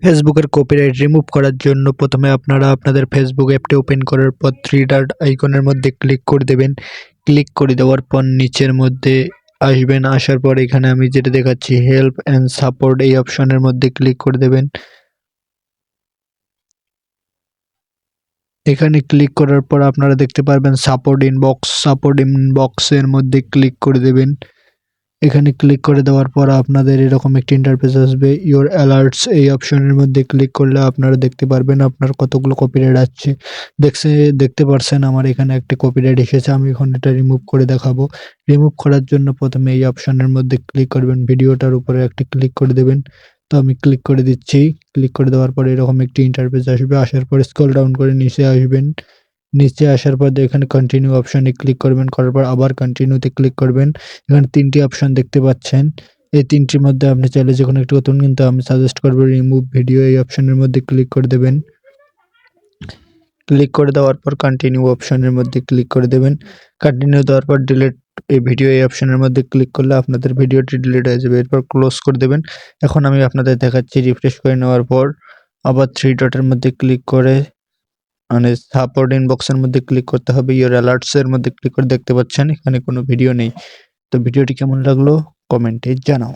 ফেসবুকের copyright remove করার জন্য প্রথমে আপনারা আপনাদের ফেসবুক অ্যাপটি ওপেন করার পর থ্রি ডট আইকনের মধ্যে ক্লিক করে দেবেন। ক্লিক করে দেওয়ার পর নিচের মধ্যে আসবেন, আসার পর এখানে আমি যেটা দেখাচ্ছি হেল্প অ্যান্ড সাপোর্ট এই অপশনের মধ্যে ক্লিক করে দেবেন। এখানে ক্লিক করার পর আপনারা দেখতে পারবেন সাপোর্ট ইনবক্সের মধ্যে ক্লিক করে দেবেন। এখানে ক্লিক করে দেওয়ার পর আপনাদের এরকম একটি ইন্টারফেস আসবে। ইওর অ্যালার্টস এই অপশনের মধ্যে ক্লিক করলে আপনারা দেখতে পারবেন আপনার কতগুলো কপিরাইট আসছে। দেখতে পারছেন আমার এখানে একটি কপিরাইট এসেছে। আমি এখন এটা রিমুভ করে দেখাবো। রিমুভ করার জন্য প্রথমে এই অপশনের মধ্যে ক্লিক করবেন, ভিডিওটার উপরে একটি ক্লিক করে দেবেন। তো আমি ক্লিক করে দিচ্ছি। ক্লিক করে দেওয়ার পরে এরকম একটি ইন্টারফেস আসবে। আসার পর স্ক্রল ডাউন করে নিচে আসবেন। নিচে আসার পর এখানে কন্টিনিউ অপশনে ক্লিক করবেন, করার পর আবার কন্টিনিউতে ক্লিক করবেন। এখানে ৩টি অপশন দেখতে পাচ্ছেন। এই ৩টির মধ্যে আপনি চাইলে যেকোনো একটি করতে পারেন, কিন্তু আমি সাজেস্ট করব রিমুভ ভিডিও এই অপশনের মধ্যে ক্লিক করে দেবেন। ক্লিক করে দেওয়ার পর কন্টিনিউ অপশনের মধ্যে ক্লিক করে দেবেন। কন্টিনিউ দেওয়ার পর ডিলিট এই ভিডিও এই অপশনের মধ্যে ক্লিক করলে আপনাদের ভিডিওটি ডিলিট হয়ে যাবে। এরপর ক্লোজ করে দেবেন। এখন আমি আপনাদের দেখাচ্ছি, রিফ্রেশ করে নেওয়ার পর আবার থ্রি ডটের মধ্যে ক্লিক করে মানে সাপোর্ট ইনবক্সের মধ্যে ক্লিক করতে হবে। ইওর অ্যালার্টস এর মধ্যে ক্লিক করে দেখতে পাচ্ছেন এখানে কোনো ভিডিও নেই। তো ভিডিওটি কেমন লাগলো কমেন্টে জানাও।